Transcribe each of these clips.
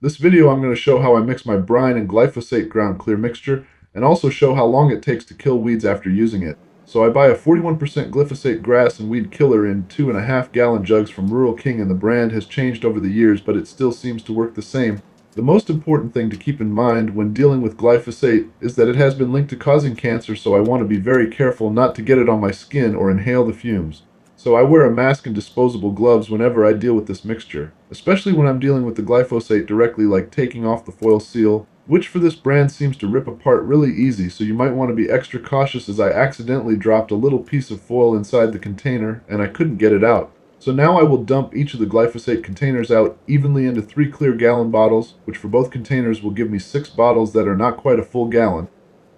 This video I'm going to show how I mix my brine and glyphosate ground clear mixture, and also show how long it takes to kill weeds after using it. So I buy a 41% glyphosate grass and weed killer in 2.5-gallon jugs from Rural King, and the brand has changed over the years, but it still seems to work the same. The most important thing to keep in mind when dealing with glyphosate is that it has been linked to causing cancer, so I want to be very careful not to get it on my skin or inhale the fumes. So I wear a mask and disposable gloves whenever I deal with this mixture, especially when I'm dealing with the glyphosate directly, like taking off the foil seal, which for this brand seems to rip apart really easy, so you might want to be extra cautious, as I accidentally dropped a little piece of foil inside the container and I couldn't get it out. So now I will dump each of the glyphosate containers out evenly into 3 clear gallon bottles, which for both containers will give me 6 bottles that are not quite a full gallon.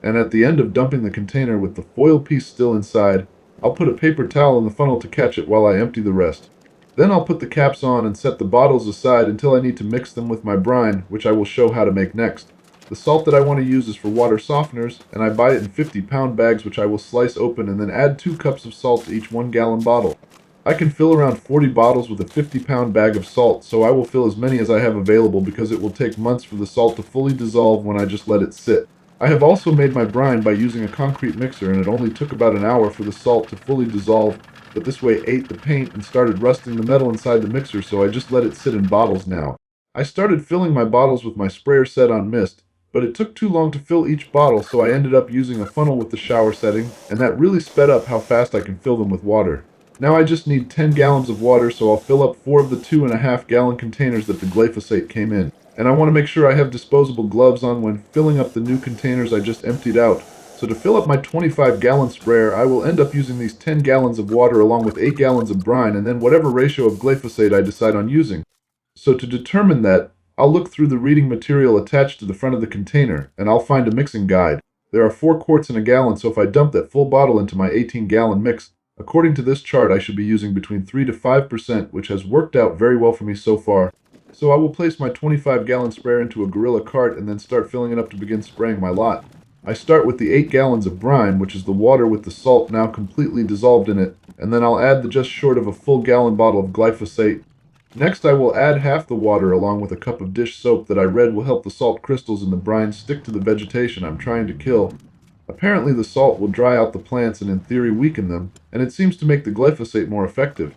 And at the end of dumping the container with the foil piece still inside, I'll put a paper towel in the funnel to catch it while I empty the rest. Then I'll put the caps on and set the bottles aside until I need to mix them with my brine, which I will show how to make next. The salt that I want to use is for water softeners, and I buy it in 50-pound bags, which I will slice open and then add 2 cups of salt to each 1-gallon bottle. I can fill around 40 bottles with a 50-pound bag of salt, so I will fill as many as I have available because it will take months for the salt to fully dissolve when I just let it sit. I have also made my brine by using a concrete mixer, and it only took about an hour for the salt to fully dissolve, but this way ate the paint and started rusting the metal inside the mixer, so I just let it sit in bottles now. I started filling my bottles with my sprayer set on mist, but it took too long to fill each bottle, so I ended up using a funnel with the shower setting, and that really sped up how fast I can fill them with water. Now I just need 10 gallons of water, so I'll fill up 4 of the 2.5-gallon containers that the glyphosate came in. And I want to make sure I have disposable gloves on when filling up the new containers I just emptied out. So to fill up my 25-gallon sprayer, I will end up using these 10 gallons of water along with 8 gallons of brine, and then whatever ratio of glyphosate I decide on using. So to determine that, I'll look through the reading material attached to the front of the container, and I'll find a mixing guide. There are 4 quarts in a gallon, so if I dump that full bottle into my 18-gallon mix, according to this chart, I should be using between 3 to 5%, which has worked out very well for me so far. So I will place my 25-gallon sprayer into a gorilla cart and then start filling it up to begin spraying my lot. I start with the 8 gallons of brine, which is the water with the salt now completely dissolved in it, and then I'll add the just short of a full gallon bottle of glyphosate. Next I will add half the water along with a cup of dish soap that I read will help the salt crystals in the brine stick to the vegetation I'm trying to kill. Apparently the salt will dry out the plants and in theory weaken them, and it seems to make the glyphosate more effective.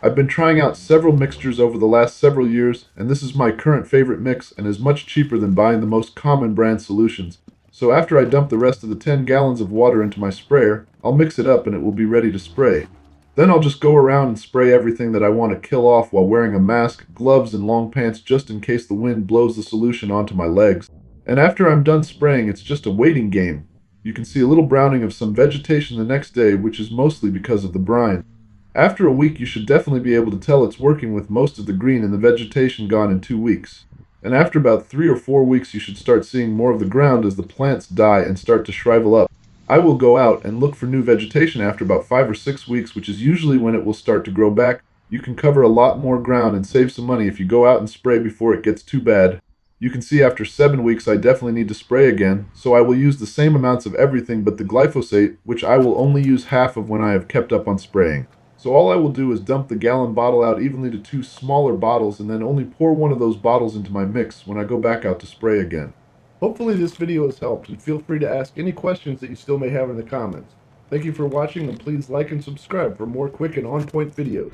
I've been trying out several mixtures over the last several years, and this is my current favorite mix and is much cheaper than buying the most common brand solutions. So after I dump the rest of the 10 gallons of water into my sprayer, I'll mix it up and it will be ready to spray. Then I'll just go around and spray everything that I want to kill off while wearing a mask, gloves, and long pants just in case the wind blows the solution onto my legs. And after I'm done spraying, it's just a waiting game. You can see a little browning of some vegetation the next day, which is mostly because of the brine. After a week, you should definitely be able to tell it's working, with most of the green and the vegetation gone in 2 weeks. And after about 3 or 4 weeks, you should start seeing more of the ground as the plants die and start to shrivel up. I will go out and look for new vegetation after about 5 or 6 weeks, which is usually when it will start to grow back. You can cover a lot more ground and save some money if you go out and spray before it gets too bad. You can see after 7 weeks I definitely need to spray again, so I will use the same amounts of everything but the glyphosate, which I will only use half of when I have kept up on spraying. So all I will do is dump the gallon bottle out evenly to 2 smaller bottles and then only pour one of those bottles into my mix when I go back out to spray again. Hopefully this video has helped, and feel free to ask any questions that you still may have in the comments. Thank you for watching, and please like and subscribe for more quick and on-point videos.